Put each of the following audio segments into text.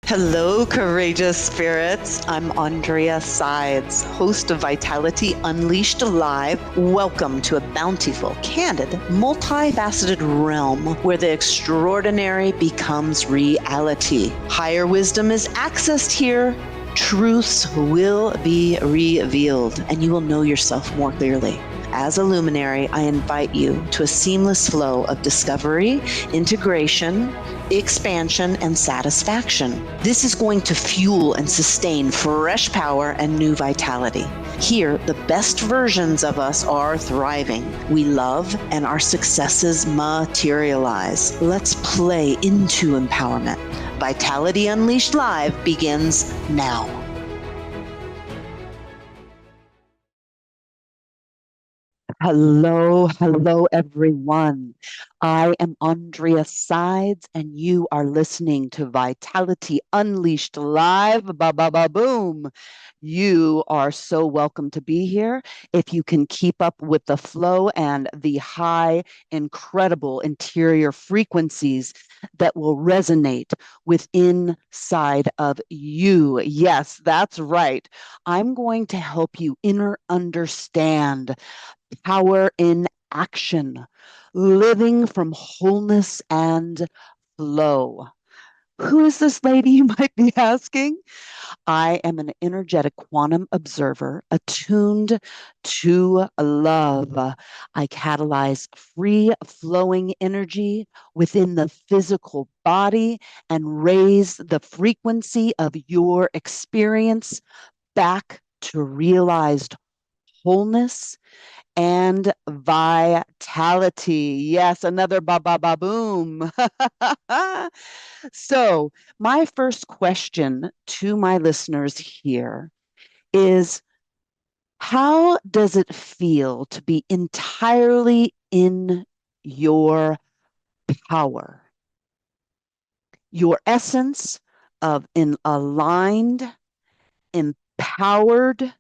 Hello, courageous spirits. I'm Aundrea Sides, host of Vitality Unleashed Live. Welcome to a bountiful, candid, multifaceted realm where the extraordinary becomes reality. Higher wisdom is accessed here. Truths will be revealed, and you will know yourself more clearly. As a luminary, I invite you to a seamless flow of discovery, integration, expansion, and satisfaction. This is going to fuel and sustain fresh power and new vitality. Here, the best versions of us are thriving. We love and our successes materialize. Let's play into empowerment. Vitality Unleashed Live begins now. Hello, everyone. I am Aundrea Sides, and you are listening to Vitality Unleashed Live. Ba ba ba boom. You are so welcome to be here. If you can keep up with the flow and the high, incredible interior frequencies that will resonate with inside of you. Yes, that's right. I'm going to help you understand power in action, living from wholeness and flow. Who is this lady, you might be asking? I am an energetic quantum observer attuned to love. I catalyze free flowing energy within the physical body and raise the frequency of your experience back to realized wholeness and vitality. Yes, another ba ba ba boom. So, my first question to my listeners here is, how does it feel to be entirely in your power, your essence of in aligned, empowered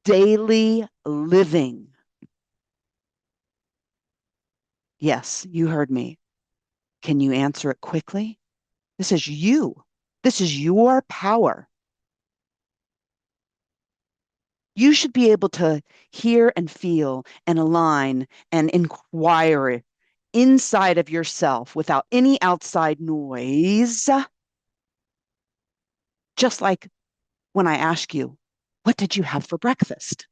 daily living? Yes, you heard me. Can you answer it quickly? This is you. This is your power. You should be able to hear and feel and align and inquire inside of yourself without any outside noise. Just like when I ask you, what did you have for breakfast?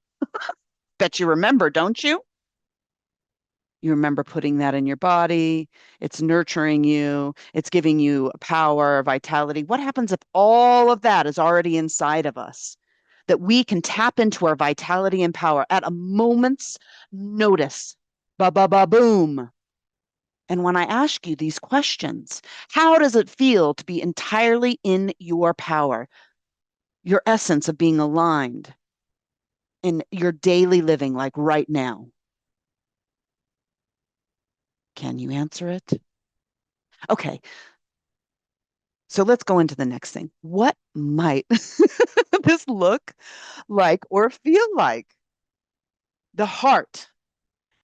Bet you remember, don't you? You remember putting that in your body. It's nurturing you. It's giving you power, vitality. What happens if all of that is already inside of us? That we can tap into our vitality and power at a moment's notice. Ba ba ba boom. And when I ask you these questions, how does it feel to be entirely in your power, your essence of being aligned in your daily living, like right now? Can you answer it? Okay, so let's go into the next thing. What might this look like or feel like? The heart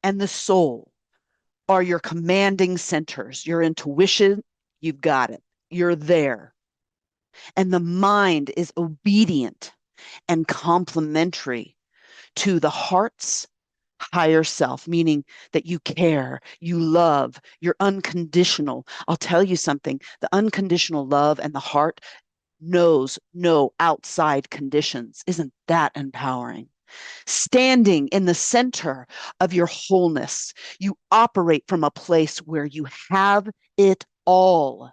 and the soul are your commanding centers. Your intuition, you've got it. You're there. And the mind is obedient and complementary to the heart's higher self, meaning that you care, you love, you're unconditional. I'll tell you something, the unconditional love and the heart knows no outside conditions. Isn't that empowering? Standing in the center of your wholeness, you operate from a place where you have it all.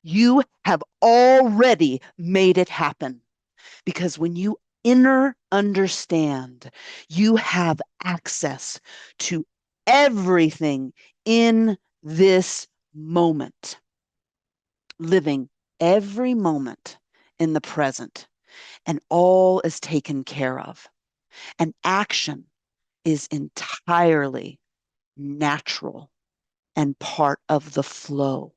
You have already made it happen, because when you inner understand, you have access to everything in this moment, living every moment in the present, and all is taken care of. And action is entirely natural and part of the flow.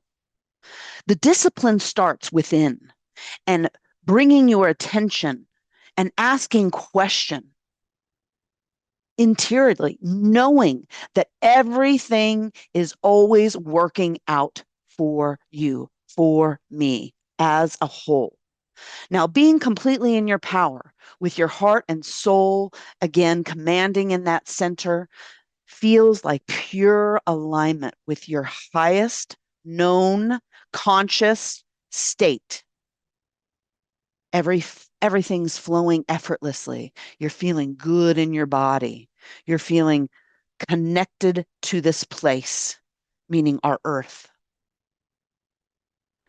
The discipline starts within, and bringing your attention and asking question interiorly, knowing that everything is always working out for you, for me. as a whole. Now, being completely in your power with your heart and soul, again, commanding in that center, feels like pure alignment with your highest known conscious state. Everything's flowing effortlessly. You're feeling good in your body. You're feeling connected to this place, meaning our earth.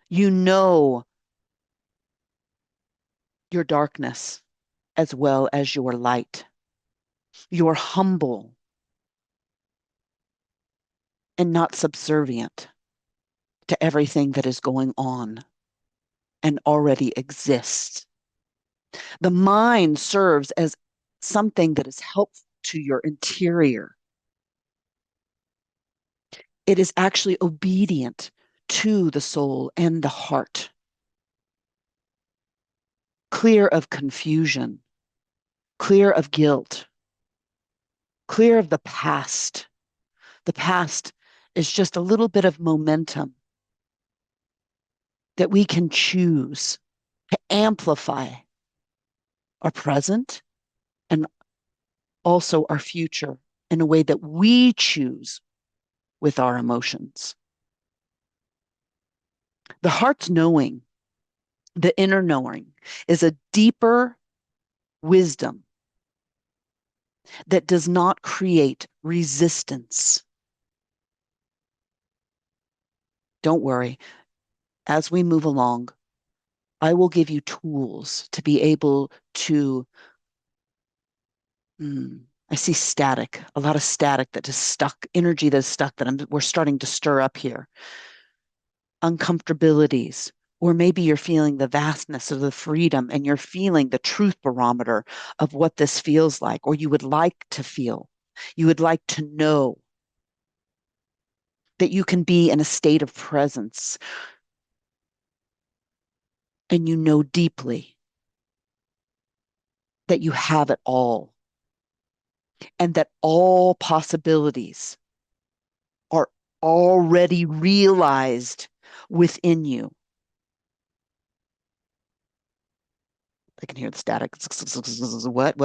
You know your darkness as well as your light. You're humble and not subservient to everything that is going on and already exists. The mind serves as something that is helpful to your interior. It is actually obedient to the soul and the heart, clear of confusion, clear of guilt, clear of the past. The past is just a little bit of momentum that we can choose to amplify our present and also our future in a way that we choose with our emotions. The heart's knowing, the inner knowing, is a deeper wisdom that does not create resistance. Don't worry. As we move along, I will give you tools to be able to. I see static, a lot of static that is stuck, energy that is stuck that we're starting to stir up here. Uncomfortabilities, or maybe you're feeling the vastness of the freedom and you're feeling the truth barometer of what this feels like, or you would like to feel. You would like to know that you can be in a state of presence and you know deeply that you have it all and that all possibilities are already realized within you. I can hear the static. What?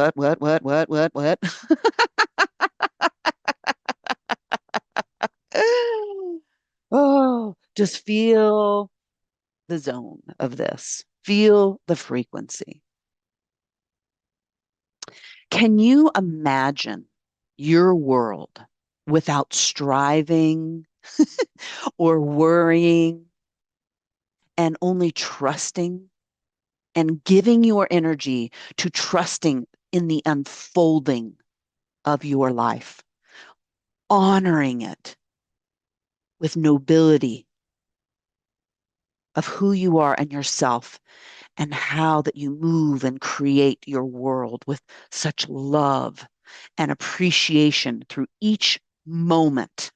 Oh, just feel the zone of this. Feel the frequency. Can you imagine your world without striving or worrying and only trusting and giving your energy to trusting in the unfolding of your life, honoring it with nobility of who you are and yourself and how that you move and create your world with such love and appreciation through each moment.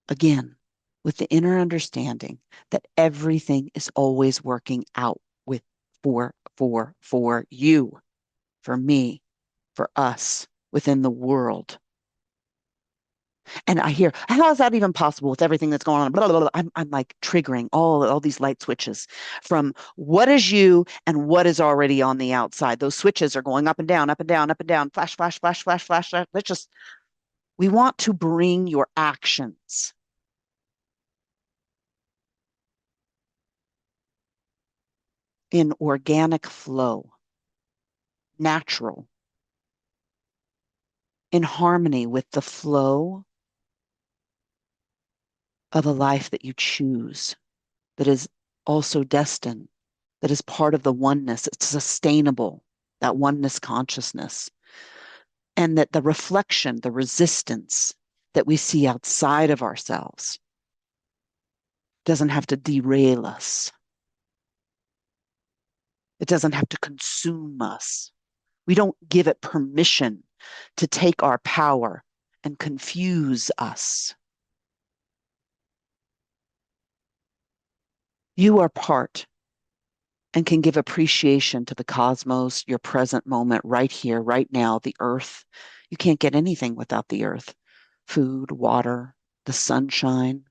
Again, with the inner understanding that everything is always working out with for you, for me, for us, within the world. And I hear, how is that even possible with everything that's going on? Blah, blah, blah. I'm like triggering all these light switches from what is you and what is already on the outside. Those switches are going up and down, up and down, up and down, flash, flash, flash, flash, flash. Let's just, we want to bring your actions in organic flow, natural, in harmony with the flow of a life that you choose, that is also destined, that is part of the oneness. It's sustainable, that oneness consciousness. And that the reflection, the resistance that we see outside of ourselves doesn't have to derail us. It doesn't have to consume us. We don't give it permission to take our power and confuse us. You are part and can give appreciation to the cosmos, your present moment, right here, right now, the earth. You can't get anything without the earth. Food, water, the sunshine.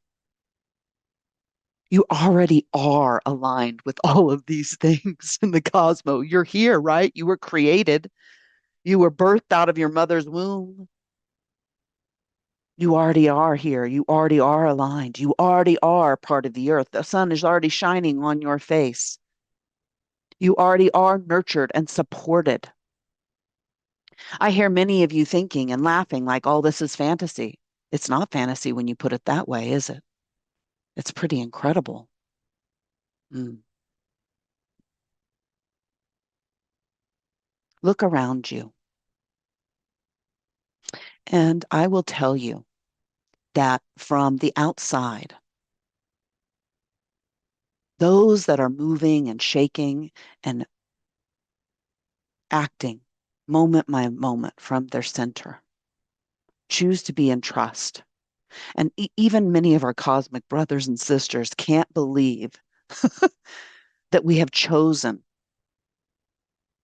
You already are aligned with all of these things in the cosmos. You're here, right? You were created. You were birthed out of your mother's womb. You already are here. You already are aligned. You already are part of the earth. The sun is already shining on your face. You already are nurtured and supported. I hear many of you thinking and laughing like all this is fantasy. It's not fantasy when you put it that way, is it? It's pretty incredible. Mm. Look around you, and I will tell you that from the outside, those that are moving and shaking and acting moment by moment from their center choose to be in trust. And even many of our cosmic brothers and sisters can't believe that we have chosen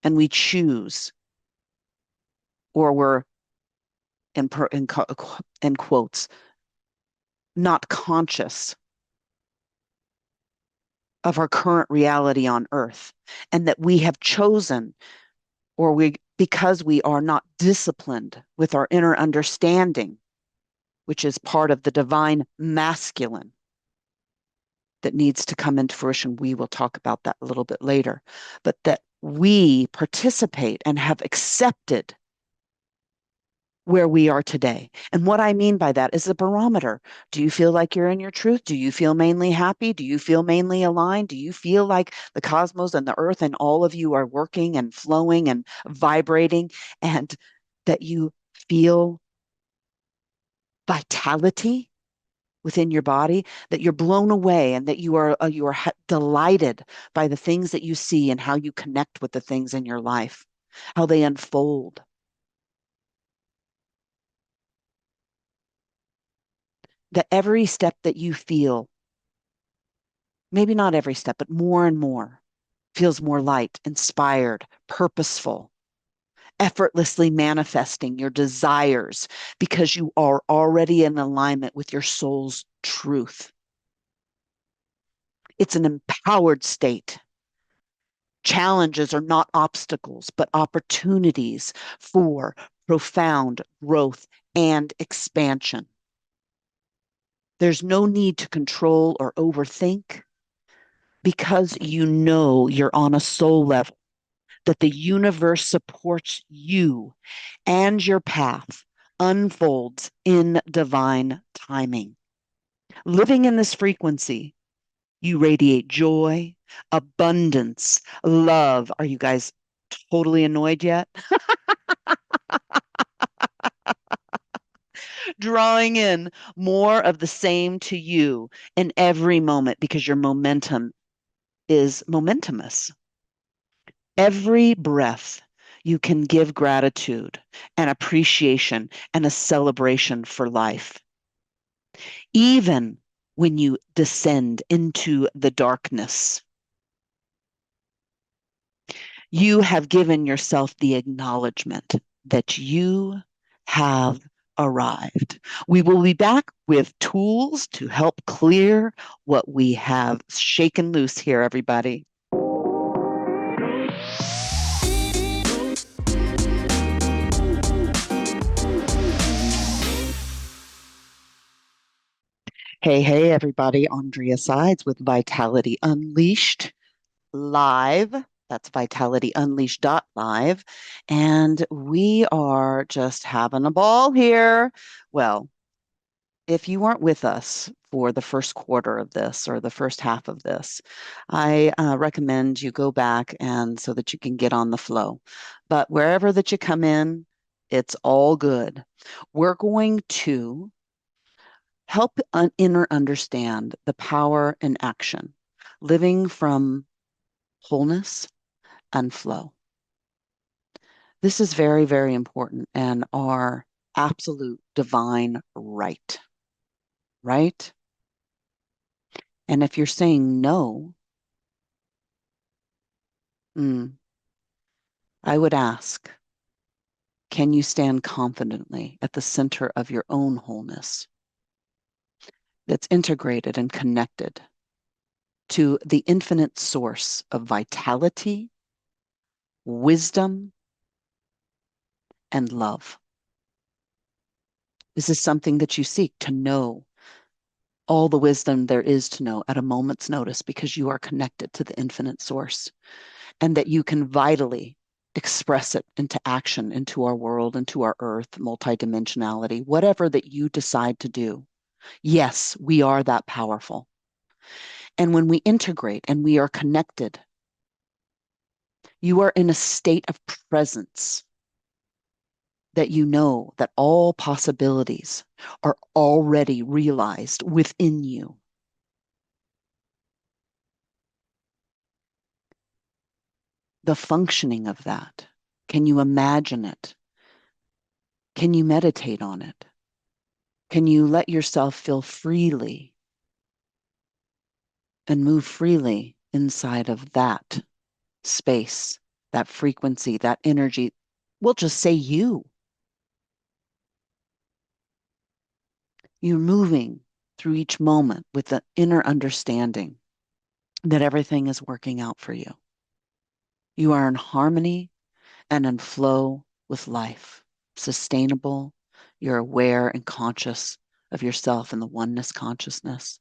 and we choose, or we're in quotes, not conscious of our current reality on earth, and that we have chosen, or we, because we are not disciplined with our inner understanding, which is part of the divine masculine that needs to come into fruition. We will talk about that a little bit later, but that we participate and have accepted where we are today. And what I mean by that is a barometer. Do you feel like you're in your truth? Do you feel mainly happy? Do you feel mainly aligned? Do you feel like the cosmos and the earth and all of you are working and flowing and vibrating, and that you feel vitality within your body, that you're blown away and that you are delighted by the things that you see and how you connect with the things in your life, how they unfold, that every step that you feel, maybe not every step, but more and more, feels more light, inspired, purposeful, effortlessly manifesting your desires because you are already in alignment with your soul's truth. It's an empowered state. Challenges are not obstacles, but opportunities for profound growth and expansion. There's no need to control or overthink because you know you're on a soul level, that the universe supports you and your path unfolds in divine timing. Living in this frequency, you radiate joy, abundance, love. Are you guys totally annoyed yet? Drawing in more of the same to you in every moment because your momentum is momentumous. Every breath you can give gratitude and appreciation and a celebration for life. Even when you descend into the darkness, you have given yourself the acknowledgement that you have arrived. We will be back with tools to help clear what we have shaken loose here, everybody. Hey, hey, everybody. Aundrea Sides with Vitality Unleashed live. That's Vitality Unleashed live. And we are just having a ball here. Well, if you weren't with us for the first quarter of this or the first half of this, I recommend you go back and so that you can get on the flow. But wherever that you come in, it's all good. We're going to help inner understand the power in action, living from wholeness and flow. This is very, very important and our absolute divine right, right? And if you're saying no, I would ask, can you stand confidently at the center of your own wholeness that's integrated and connected to the infinite source of vitality, wisdom, and love. This is something that you seek to know all the wisdom there is to know at a moment's notice because you are connected to the infinite source and that you can vitally express it into action, into our world, into our earth, multidimensionality, whatever that you decide to do. Yes, we are that powerful. And when we integrate and we are connected, you are in a state of presence that you know that all possibilities are already realized within you. The functioning of that. Can you imagine it? Can you meditate on it? Can you let yourself feel freely and move freely inside of that space, that frequency, that energy? We'll just say you. You're moving through each moment with the inner understanding that everything is working out for you. You are in harmony and in flow with life, sustainable. You're aware and conscious of yourself and the oneness consciousness.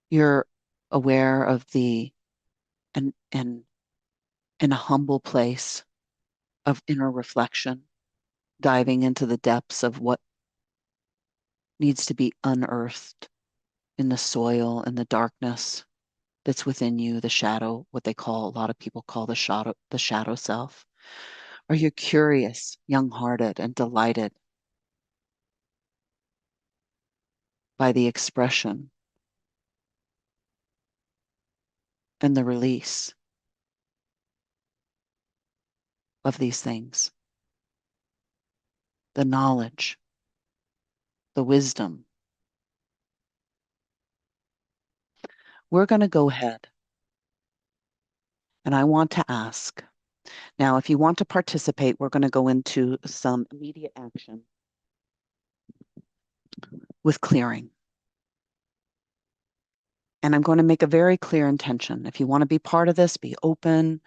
You're aware of the and in a humble place of inner reflection, diving into the depths of what needs to be unearthed in the soil and the darkness that's within you, the shadow, what they call, a lot of people call the shadow self. Are you curious, young-hearted, and delighted by the expression and the release of these things? The knowledge, the wisdom. We're going to go ahead and I want to ask. Now, if you want to participate, we're going to go into some immediate action with clearing. And I'm going to make a very clear intention. If you want to be part of this, be open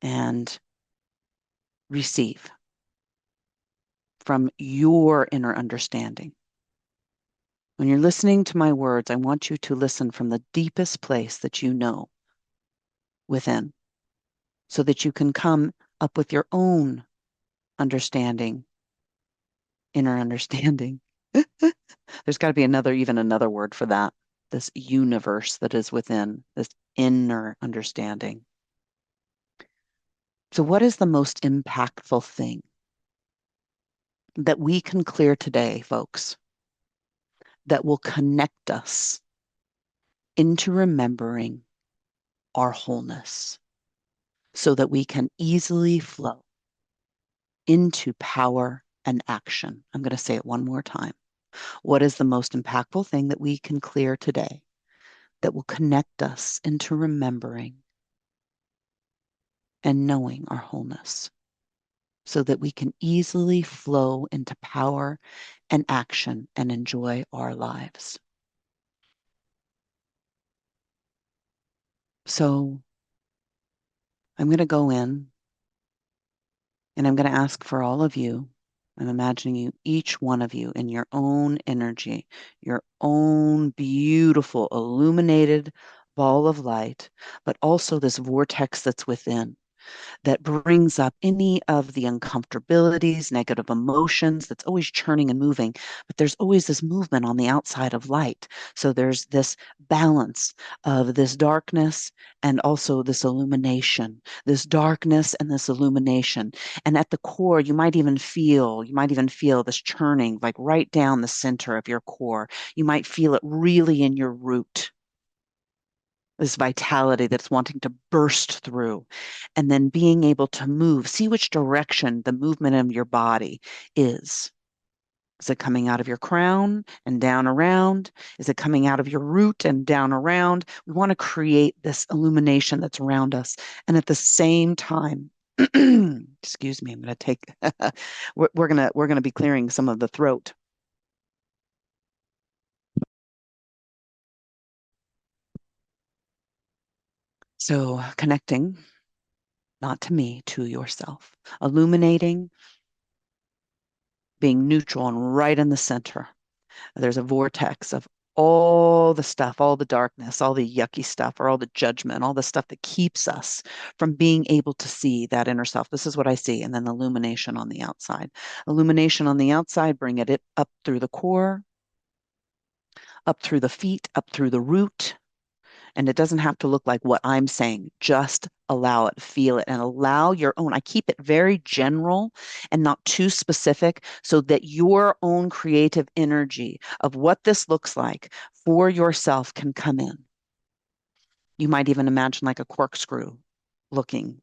and receive from your inner understanding. When you're listening to my words, I want you to listen from the deepest place that you know within so that you can come up with your own understanding, inner understanding. There's got to be even another word for that. This universe that is within, this inner understanding. So, what is the most impactful thing that we can clear today, folks, that will connect us into remembering our wholeness so that we can easily flow into power and action? I'm going to say it one more time. What is the most impactful thing that we can clear today that will connect us into remembering and knowing our wholeness so that we can easily flow into power and action and enjoy our lives? So I'm going to go in and I'm going to ask for all of you. I'm imagining you, each one of you, in your own energy, your own beautiful illuminated ball of light, but also this vortex that's within, that brings up any of the uncomfortabilities, negative emotions that's always churning and moving. But there's always this movement on the outside of light. So there's this balance of this darkness and also this illumination, this darkness and this illumination. And at the core, you might even feel this churning, like right down the center of your core. You might feel it really in your root, this vitality that's wanting to burst through, and then being able to move, see which direction the movement of your body is. Is it coming out of your crown and down around? Is it coming out of your root and down around? We want to create this illumination that's around us. And at the same time, excuse me, I'm going to take, we're going to be clearing some of the throat. So connecting, not to me, to yourself, illuminating, being neutral and right in the center. There's a vortex of all the stuff, all the darkness, all the yucky stuff, or all the judgment, all the stuff that keeps us from being able to see that inner self. This is what I see. And then illumination on the outside. Illumination on the outside, bring it up through the core, up through the feet, up through the root. And it doesn't have to look like what I'm saying. Just allow it, feel it, and allow your own. I keep it very general and not too specific so that your own creative energy of what this looks like for yourself can come in. You might even imagine like a corkscrew looking,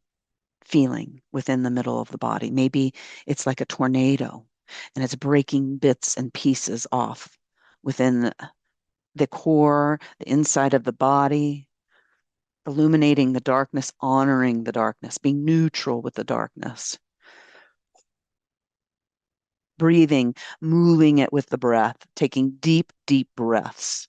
feeling within the middle of the body. Maybe it's like a tornado and it's breaking bits and pieces off within the core, the inside of the body, illuminating the darkness, honoring the darkness, being neutral with the darkness, breathing, moving it with the breath, taking deep, deep breaths.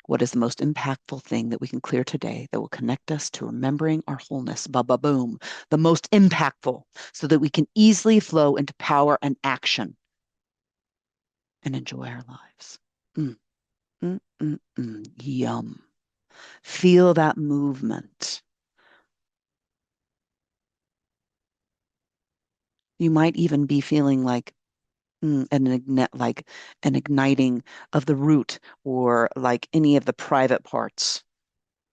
What is the most impactful thing that we can clear today that will connect us to remembering our wholeness? Ba ba boom. The most impactful so that we can easily flow into power and action and enjoy our lives. Mm, Yum. Feel that movement. You might even be feeling like like an igniting of the root or like any of the private parts,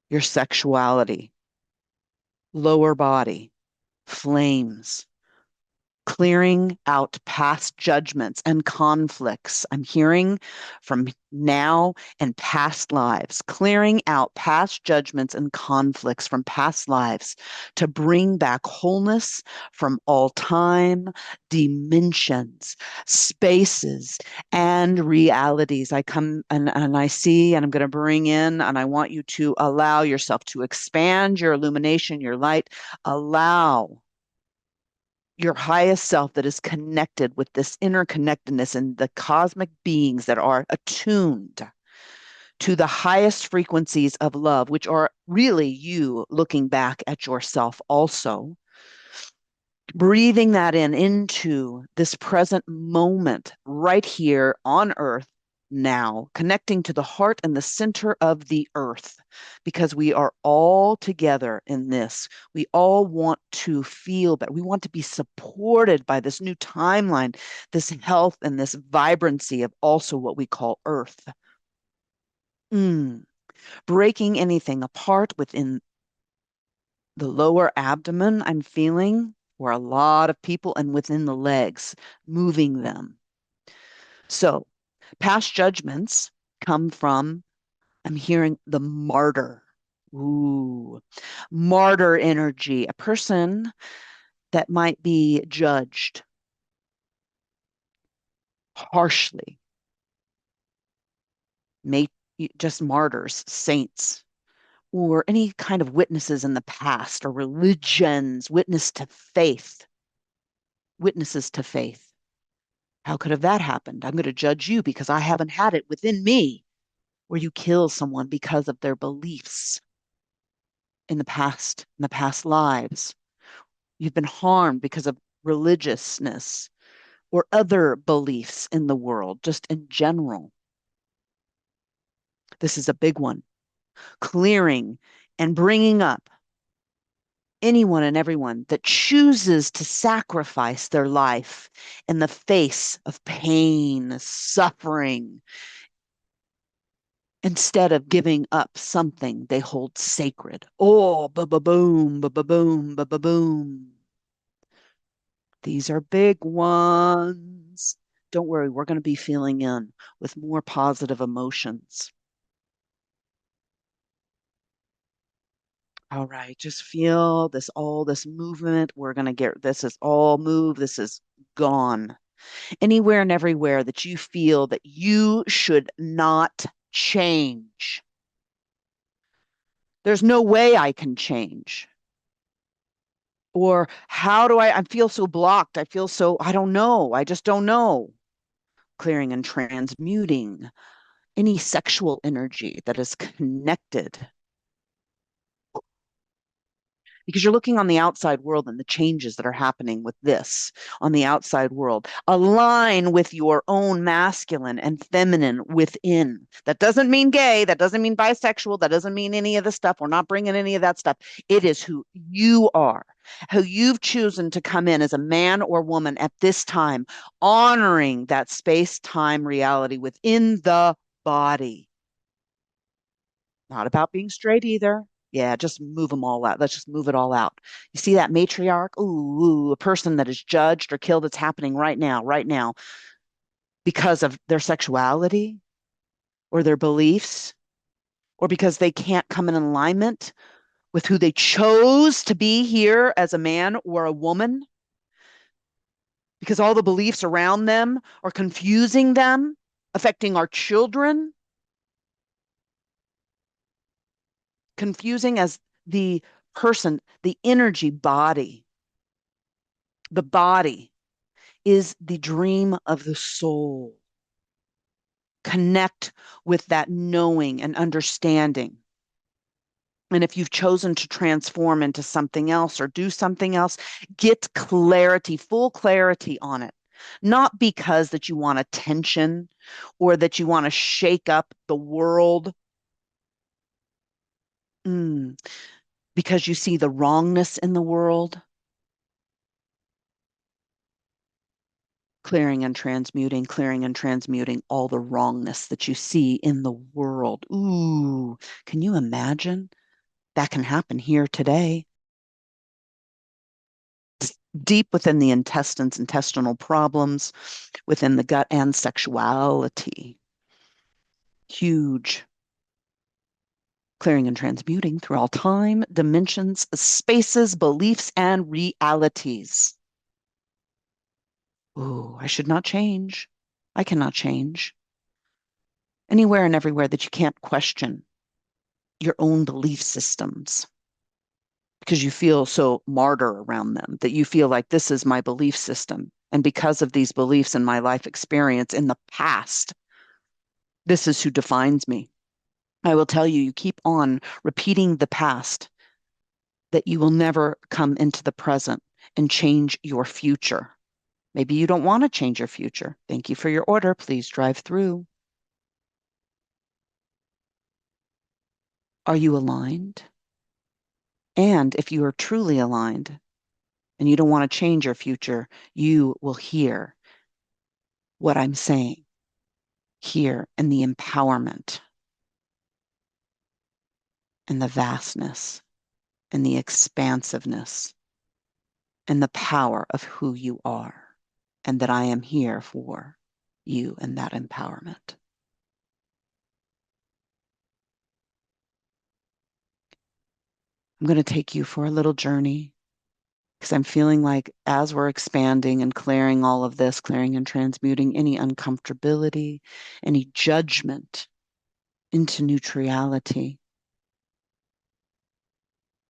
your sexuality, lower body, flames, clearing out past judgments and conflicts. I'm hearing from now and past lives, clearing out past judgments and conflicts from past lives to bring back wholeness from all time, dimensions, spaces, and realities. I come and I see, and I'm going to bring in, and I want you to allow yourself to expand your illumination, your light, allow your highest self that is connected with this interconnectedness and the cosmic beings that are attuned to the highest frequencies of love, which are really you looking back at yourself also, breathing that in into this present moment right here on earth now, connecting to the heart and the center of the earth, because we are all together in this. We all want to feel better. We want to be supported by this new timeline, this health and this vibrancy of also what we call earth. Mm. Breaking anything apart within the lower abdomen, I'm feeling for a lot of people, and within the legs, moving them. So, past judgments come from, I'm hearing the martyr. Ooh, martyr energy, a person that might be judged harshly, may just martyrs, saints, or any kind of witnesses in the past or religions, witnesses to faith. How could have that happened? I'm going to judge you because I haven't had it within me, where you kill someone because of their beliefs in the past lives. You've been harmed because of religiousness or other beliefs in the world, just in general. This is a big one. Clearing and bringing up anyone and everyone that chooses to sacrifice their life in the face of pain, suffering, instead of giving up something they hold sacred. Oh, ba-ba-boom, ba-ba-boom, ba-ba-boom. These are big ones. Don't worry, we're going to be feeling in with more positive emotions. All right, just feel this, all this movement. We're going to get, this is all move. This is gone. Anywhere and everywhere that you feel that you should not change. There's no way I can change. Or how do I feel so blocked? I feel so, I don't know. I just don't know. Clearing and transmuting any sexual energy that is connected because you're looking on the outside world and the changes that are happening with this on the outside world. Align with your own masculine and feminine within. That doesn't mean gay. That doesn't mean bisexual. That doesn't mean any of the stuff. We're not bringing any of that stuff. It is who you are, who you've chosen to come in as a man or woman at this time, honoring that space time reality within the body. Not about being straight either. Yeah, just move them all out. Let's just move it all out. You see that matriarch? Ooh, a person that is judged or killed. It's happening right now, because of their sexuality or their beliefs, or because they can't come in alignment with who they chose to be here as a man or a woman, because all the beliefs around them are confusing them, affecting our children, confusing as the person, the energy body. The body is the dream of the soul. Connect with that knowing and understanding. And if you've chosen to transform into something else or do something else, get clarity, full clarity on it. Not because that you want attention or that you want to shake up the world, mm, because you see the wrongness in the world. Clearing and transmuting all the wrongness that you see in the world. Ooh, can you imagine? That can happen here today. Deep within the intestines, intestinal problems, within the gut and sexuality. Huge. Clearing and transmuting through all time, dimensions, spaces, beliefs, and realities. Ooh, I should not change. I cannot change. Anywhere and everywhere that you can't question your own belief systems because you feel so martyr around them, that you feel like this is my belief system. And because of these beliefs and my life experience in the past, this is who defines me. I will tell you, you keep on repeating the past, that you will never come into the present and change your future. Maybe you don't want to change your future. Thank you for your order. Please drive through. Are you aligned? And if you are truly aligned and you don't want to change your future, you will hear what I'm saying here in the empowerment and the vastness and the expansiveness and the power of who you are, and that I am here for you and that empowerment. I'm going to take you for a little journey because I'm feeling like as we're expanding and clearing all of this, clearing and transmuting any uncomfortability, any judgment into neutrality,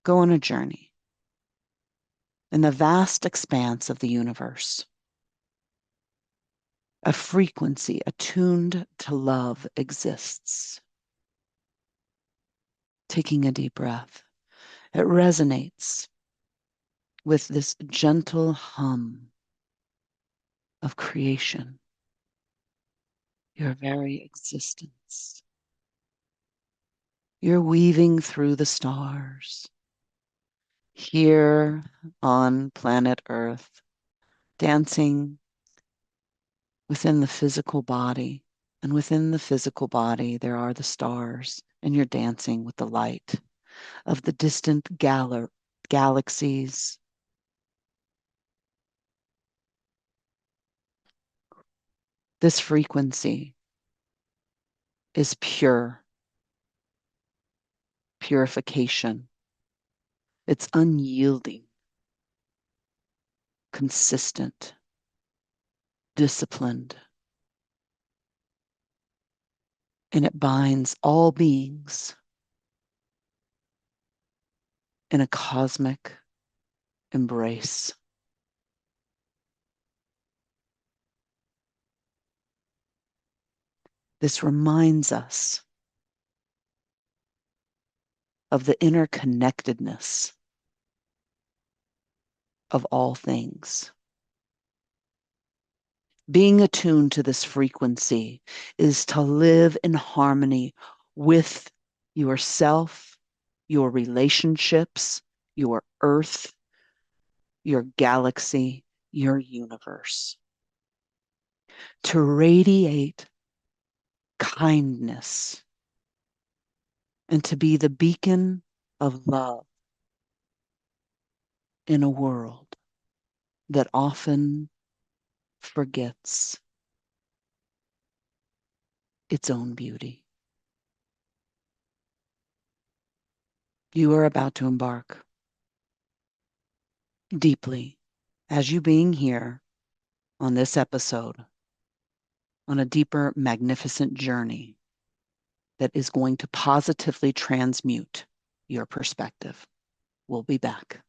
go on a journey in the vast expanse of the universe. A frequency attuned to love exists. Taking a deep breath, it resonates with this gentle hum of creation, your very existence. You're weaving through the stars here on planet Earth, dancing within the physical body. And within the physical body, there are the stars, and you're dancing with the light of the distant galaxies. This frequency is pure purification. It's unyielding, consistent, disciplined, and it binds all beings in a cosmic embrace. This reminds us of the interconnectedness of all things. Being attuned to this frequency is to live in harmony with yourself, your relationships, your earth, your galaxy, your universe. To radiate kindness and to be the beacon of love in a world that often forgets its own beauty. You are about to embark deeply, as you being here on this episode, on a deeper, magnificent journey that is going to positively transmute your perspective. We'll be back.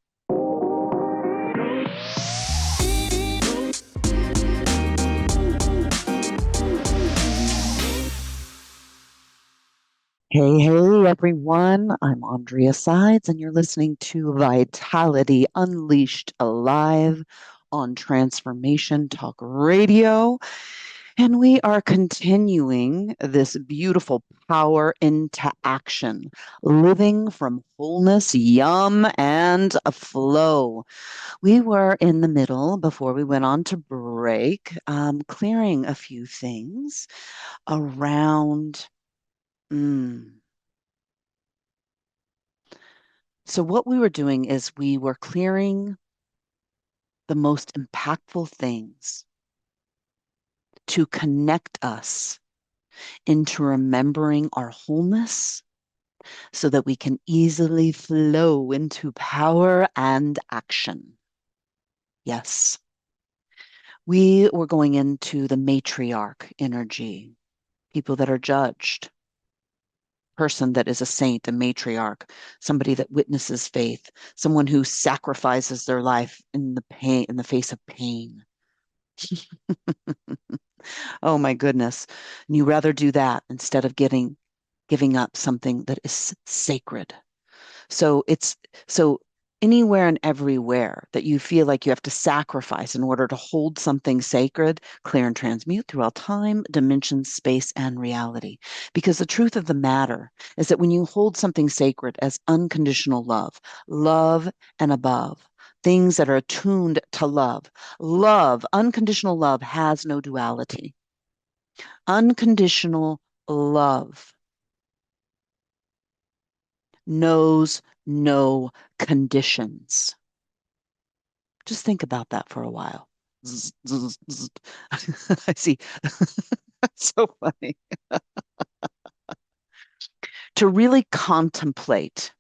Hey, hey, everyone. I'm Aundrea Sides, and you're listening to Vitality Unleashed Alive on Transformation Talk Radio. And we are continuing this beautiful power into action, living from wholeness, yum, and a flow. We were in the middle before we went on to break, clearing a few things around. So, what we were doing is we were clearing the most impactful things to connect us into remembering our wholeness so that we can easily flow into power and action. Yes. We were going into the matriarch energy, people that are judged, person that is a saint, a matriarch, somebody that witnesses faith, someone who sacrifices their life in the pain, in the face of pain. Oh my goodness. And you rather do that instead of giving up something that is sacred. So it's so anywhere and everywhere that you feel like you have to sacrifice in order to hold something sacred, clear and transmute throughout time, dimension, space, and reality. Because the truth of the matter is that when you hold something sacred as unconditional love, love and above, things that are attuned to love, love, unconditional love has no duality. Unconditional love knows no conditions. Just think about that for a while. Zzz, zzz, zzz. I see. That's so funny. To really contemplate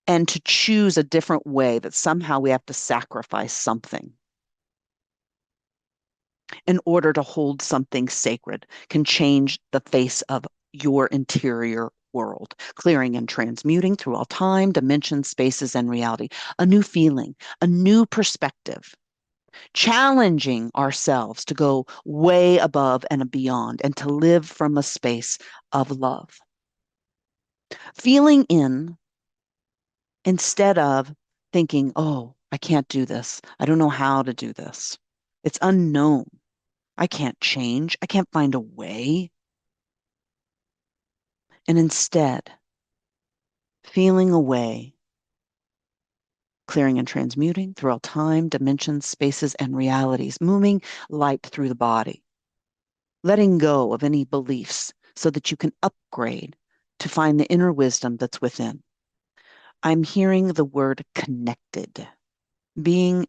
and to choose a different way that somehow we have to sacrifice something in order to hold something sacred can change the face of your interior world, clearing and transmuting through all time, dimensions, spaces, and reality. A new feeling, a new perspective, challenging ourselves to go way above and beyond and to live from a space of love. Feeling in instead of thinking, oh, I can't do this. I don't know how to do this. It's unknown. I can't change. I can't find a way. And instead, feeling away, clearing and transmuting throughout time, dimensions, spaces, and realities, moving light through the body, letting go of any beliefs so that you can upgrade to find the inner wisdom that's within. I'm hearing the word connected, being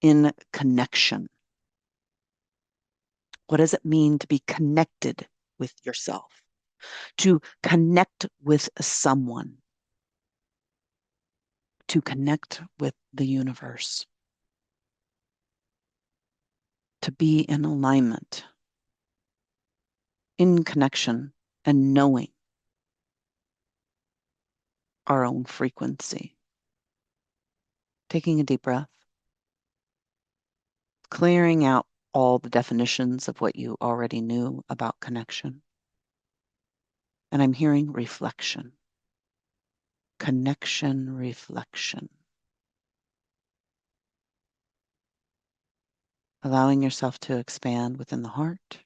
in connection. What does it mean to be connected with yourself? To connect with someone, to connect with the universe, to be in alignment, in connection, and knowing our own frequency. Taking a deep breath, clearing out all the definitions of what you already knew about connection. And I'm hearing reflection, connection, reflection. allowing yourself to expand within the heart,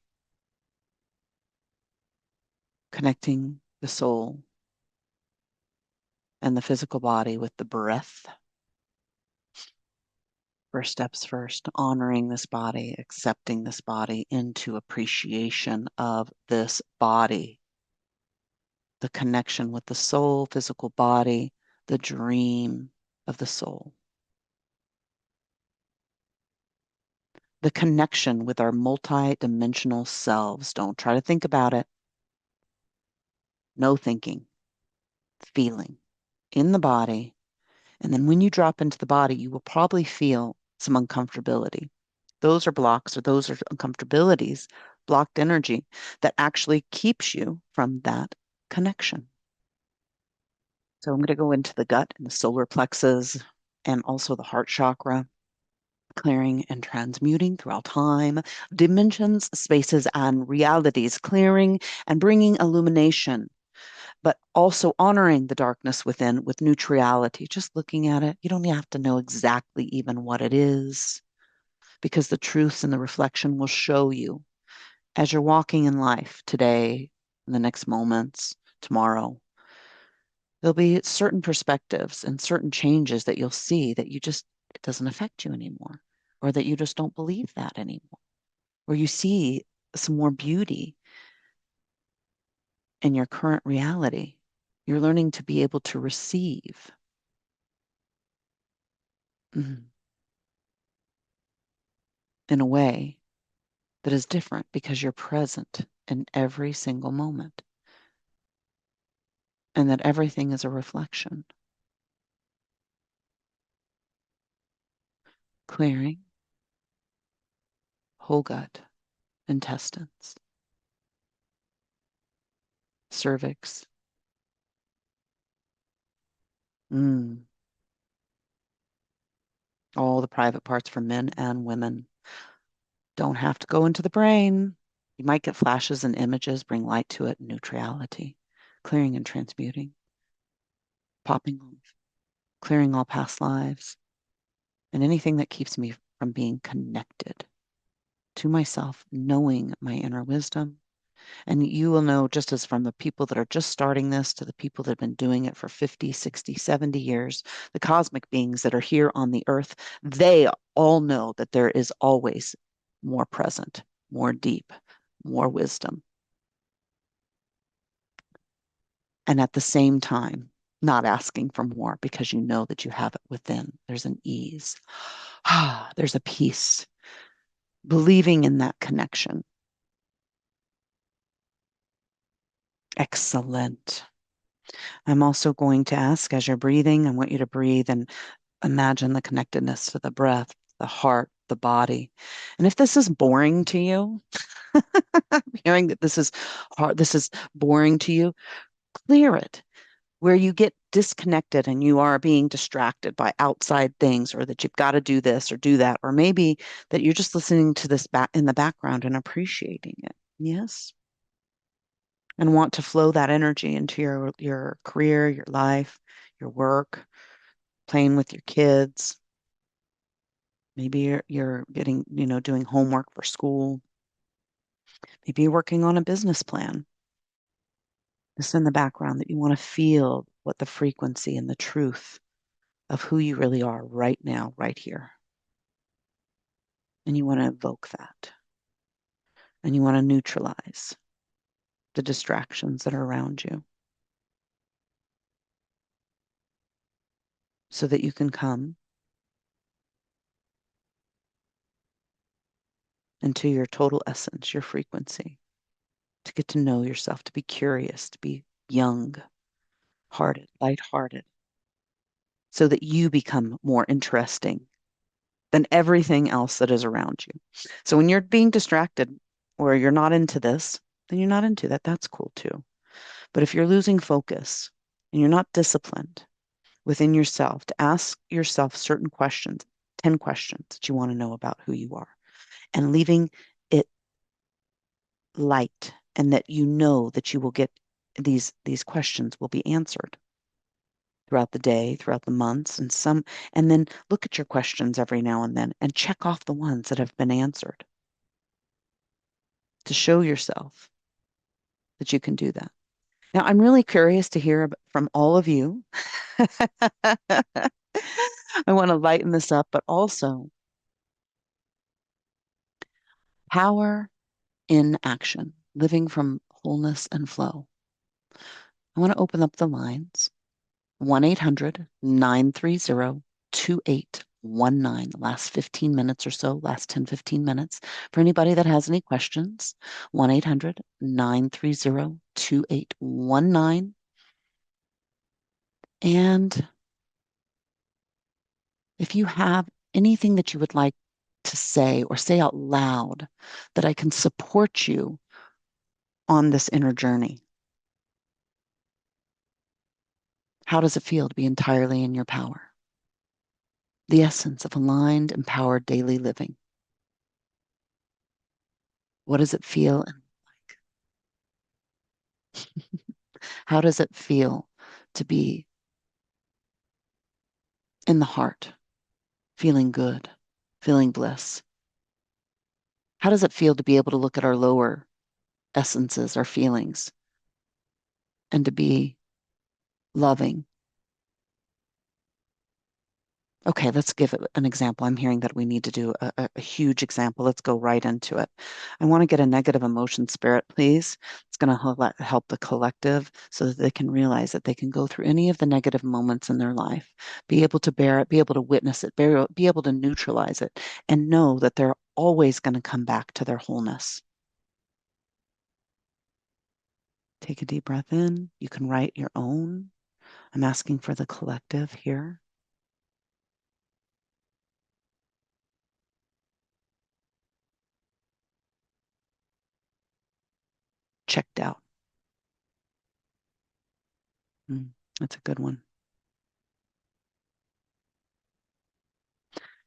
connecting the soul and the physical body with the breath. First steps first, honoring this body, accepting this body into appreciation of this body, the connection with the soul, physical body, the dream of the soul, the connection with our multi-dimensional selves. Don't try to think about it. No thinking, feeling in the body. And then when you drop into the body, you will probably feel some uncomfortability. Those are blocks or those are uncomfortabilities, blocked energy that actually keeps you from that connection. So I'm going to go into the gut and the solar plexus and also the heart chakra, clearing and transmuting throughout time, dimensions, spaces, and realities, clearing and bringing illumination, but also honoring the darkness within with neutrality, just looking at it. You don't have to know exactly even what it is, because the truth and the reflection will show you as you're walking in life today, in the next moments, tomorrow. There'll be certain perspectives and certain changes that you'll see that it doesn't affect you anymore, or that you just don't believe that anymore, or you see some more beauty in your current reality. You're learning to be able to receive. Mhm. In a way that is different because you're present in every single moment and that everything is a reflection. Clearing, whole gut, intestines, cervix. Mm, all the private parts for men and women. Don't have to go into the brain. You might get flashes and images, bring light to it, neutrality, clearing and transmuting, popping off, clearing all past lives, and anything that keeps me from being connected to myself, knowing my inner wisdom. And you will know, just as from the people that are just starting this to the people that have been doing it for 50, 60, 70 years, the cosmic beings that are here on the earth, they all know that there is always more present, more deep, more wisdom. And at the same time, not asking for more because you know that you have it within. There's an ease. There's a peace. Believing in that connection. Excellent. I'm also going to ask as you're breathing, I want you to breathe and imagine the connectedness to the breath, the heart, the body. And if this is boring to you, hearing that this is hard, this is boring to you, clear it. Where you get disconnected and you are being distracted by outside things, or that you've got to do this or do that, or maybe that you're just listening to this back in the background and appreciating it. Yes. And want to flow that energy into your career, your life, your work, playing with your kids. Maybe you're getting, doing homework for school. Maybe you're working on a business plan. Just in the background that you want to feel what the frequency and the truth of who you really are right now, right here. And you want to evoke that. And you want to neutralize the distractions that are around you so that you can come into your total essence, your frequency, to get to know yourself, to be curious, to be young, hearted, lighthearted, so that you become more interesting than everything else that is around you. So when you're being distracted or you're not into this, then you're not into that. That's cool too. But if you're losing focus and you're not disciplined within yourself to ask yourself certain questions, 10 questions that you want to know about who you are, and leaving it light, and that you know that you will get these questions will be answered. throughout the day, throughout the months, and then look at your questions every now and then and check off the ones that have been answered to show yourself that you can do that. Now, I'm really curious to hear from all of you. I want to lighten this up, but also power in action, living from wholeness and flow. I want to open up the lines 1-800-930-2819. Last 15 minutes or so, last 10, 15 minutes. For anybody that has any questions, 1-800-930-2819. And if you have anything that you would like to say or say out loud that I can support you on this inner journey, how does it feel to be entirely in your power? The essence of aligned, empowered daily living. What does it feel and how does it feel to be in the heart, feeling good, feeling bliss? How does it feel to be able to look at our lower essences, our feelings, and to be loving? Okay, let's give it an example. I'm hearing that we need to do a huge example. Let's go right into it. I want to get a negative emotion spirit, please. It's going to help the collective so that they can realize that they can go through any of the negative moments in their life, be able to bear it, be able to witness it, be able to neutralize it, and know that they're always going to come back to their wholeness. Take a deep breath in. You can write your own. I'm asking for the collective here. Checked out. That's a good one.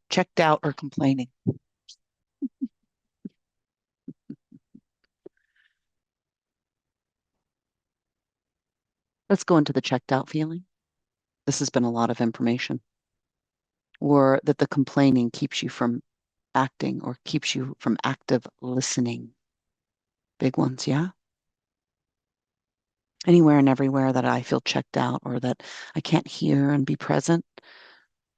Checked out or complaining. Let's go into the checked out feeling. This has been a lot of information. Or that the complaining keeps you from acting or keeps you from active listening. Big ones, yeah? Anywhere and everywhere that I feel checked out or that I can't hear and be present,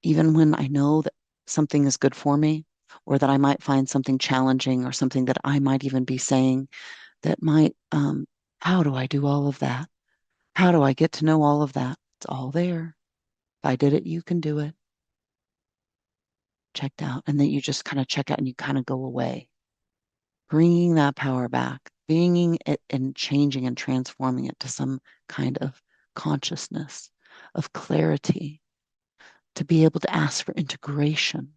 even when I know that something is good for me, or that I might find something challenging or something that I might even be saying that might, how do I do all of that? How do I get to know all of that? It's all there. If I did it, you can do it. Checked out. And then you just kind of check out and you kind of go away, bringing that power back, being it and changing and transforming it to some kind of consciousness, of clarity, to be able to ask for integration.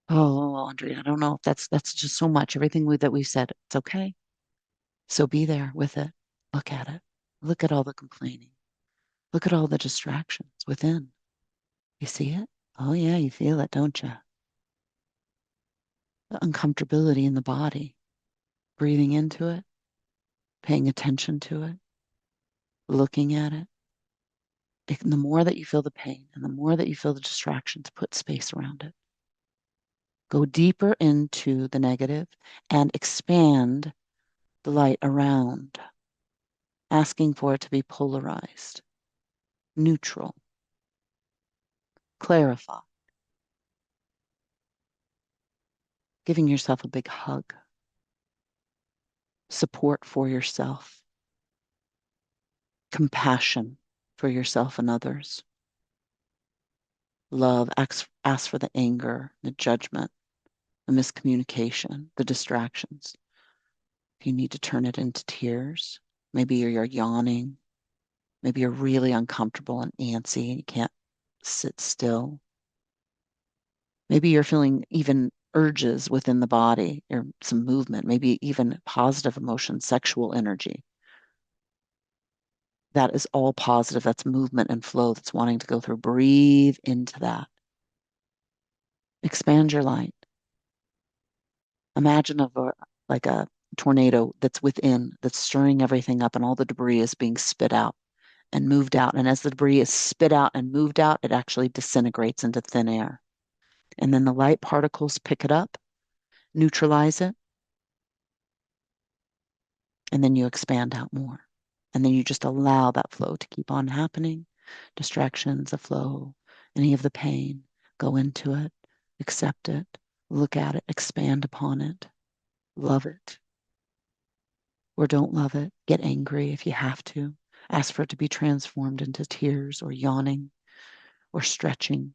Oh, Aundrea, I don't know if that's just so much. Everything that we said, it's okay. So be there with it. Look at it. Look at all the complaining. Look at all the distractions within. You see it? Oh yeah, you feel it, don't you? The uncomfortability in the body, breathing into it, paying attention to it, looking at it. And the more that you feel the pain and the more that you feel the distractions, put space around it. Go deeper into the negative and expand the light around, asking for it to be polarized, neutral, clarify, giving yourself a big hug, support for yourself, compassion for yourself and others, love, ask for the anger, the judgment, the miscommunication, the distractions. If you need to turn it into tears, maybe you're yawning, maybe you're really uncomfortable and antsy and you can't sit still. Maybe you're feeling even urges within the body or some movement, maybe even positive emotion, sexual energy. That is all positive. That's movement and flow that's wanting to go through. Breathe into that. Expand your light. Imagine like a tornado that's within, that's stirring everything up, and all the debris is being spit out. and moved out. And as the debris is spit out and moved out, it actually disintegrates into thin air. And then the light particles pick it up, neutralize it, and then you expand out more. And then you just allow that flow to keep on happening. Distractions, the flow, any of the pain, go into it, accept it, look at it, expand upon it, love it, or don't love it. Get angry if you have to. Ask for it to be transformed into tears or yawning or stretching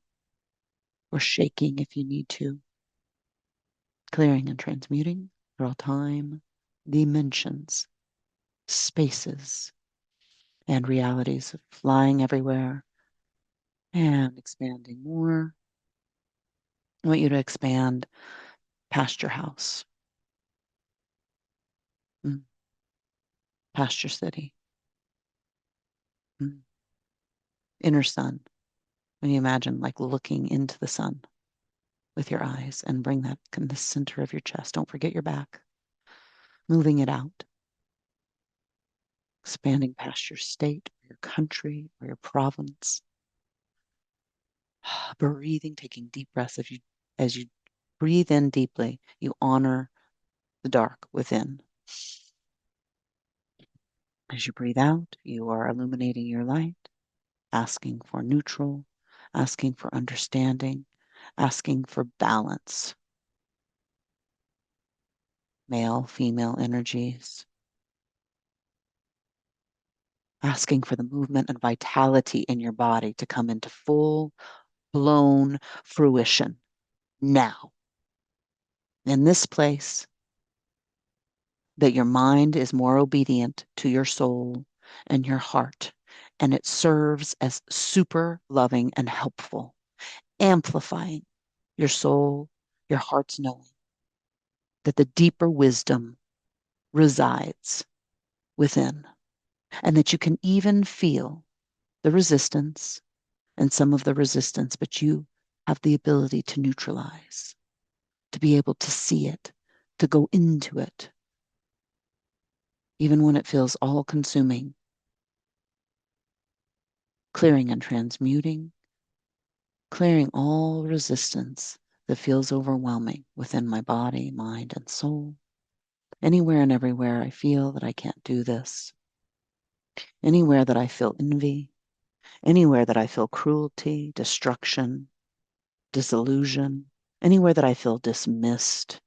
or shaking if you need to. Clearing and transmuting through all time, dimensions, spaces, and realities, flying everywhere and expanding more. I want you to expand past your house, past your city, inner sun. When you imagine like looking into the sun with your eyes and bring that in the center of your chest. Don't forget your back. Moving it out, expanding past your state, or your country, or your province. Breathing, taking deep breaths. As you breathe in deeply, you honor the dark within. As you breathe out, you are illuminating your light, asking for neutral, asking for understanding, asking for balance. Male, female energies. Asking for the movement and vitality in your body to come into full blown fruition now. In this place, that your mind is more obedient to your soul and your heart, and it serves as super loving and helpful, amplifying your soul, your heart's knowing that the deeper wisdom resides within, and that you can even feel the resistance and some of the resistance, but you have the ability to neutralize, to be able to see it, to go into it, even when it feels all consuming, clearing and transmuting, clearing all resistance that feels overwhelming within my body, mind, and soul. Anywhere and everywhere I feel that I can't do this, anywhere that I feel envy, anywhere that I feel cruelty, destruction, disillusion, anywhere that I feel dismissed,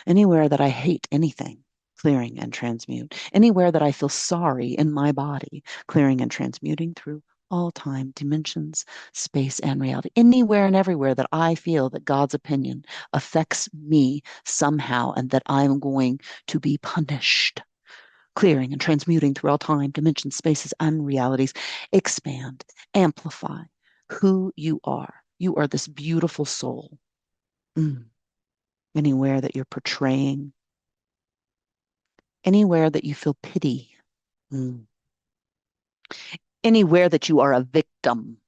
anywhere that I hate anything, clearing and transmute. Anywhere that I feel sorry in my body, clearing and transmuting through all time, dimensions, space, and reality. Anywhere and everywhere that I feel that God's opinion affects me somehow and that I'm going to be punished, clearing and transmuting through all time, dimensions, spaces, and realities. Expand, amplify who you are. You are this beautiful soul. Anywhere that you're portraying, anywhere that you feel pity, anywhere that you are a victim,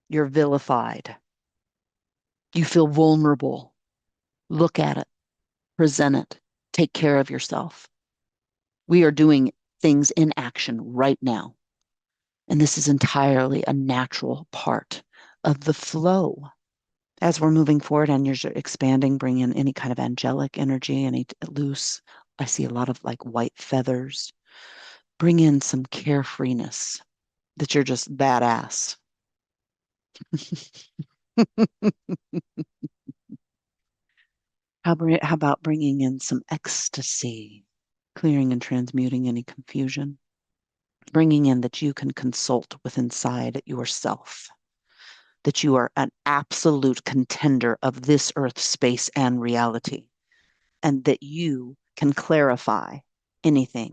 you're vilified, you feel vulnerable, look at it, present it, take care of yourself. We are doing things in action right now. And this is entirely a natural part of the flow. As we're moving forward and you're expanding, bring in any kind of angelic energy, any loose. I see a lot of like white feathers. Bring in some carefreeness that you're just badass. How about bringing in some ecstasy, clearing and transmuting any confusion, bringing in that you can consult with inside yourself, that you are an absolute contender of this earth, space, and reality, and that you can clarify anything.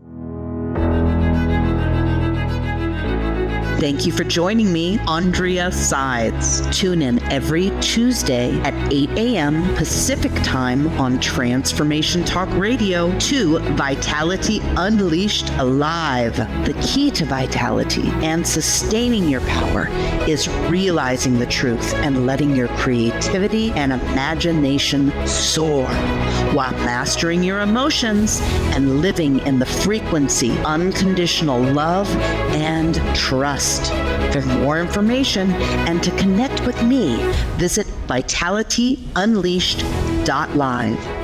Thank you for joining me, Aundrea Sides. Tune in every Tuesday at 8 a.m. Pacific Time on Transformation Talk Radio to Vitality Unleashed Live. The key to vitality and sustaining your power is realizing the truth and letting your creativity and imagination soar while mastering your emotions and living in the frequency unconditional love and trust. For more information and to connect with me, visit vitalityunleashed.live.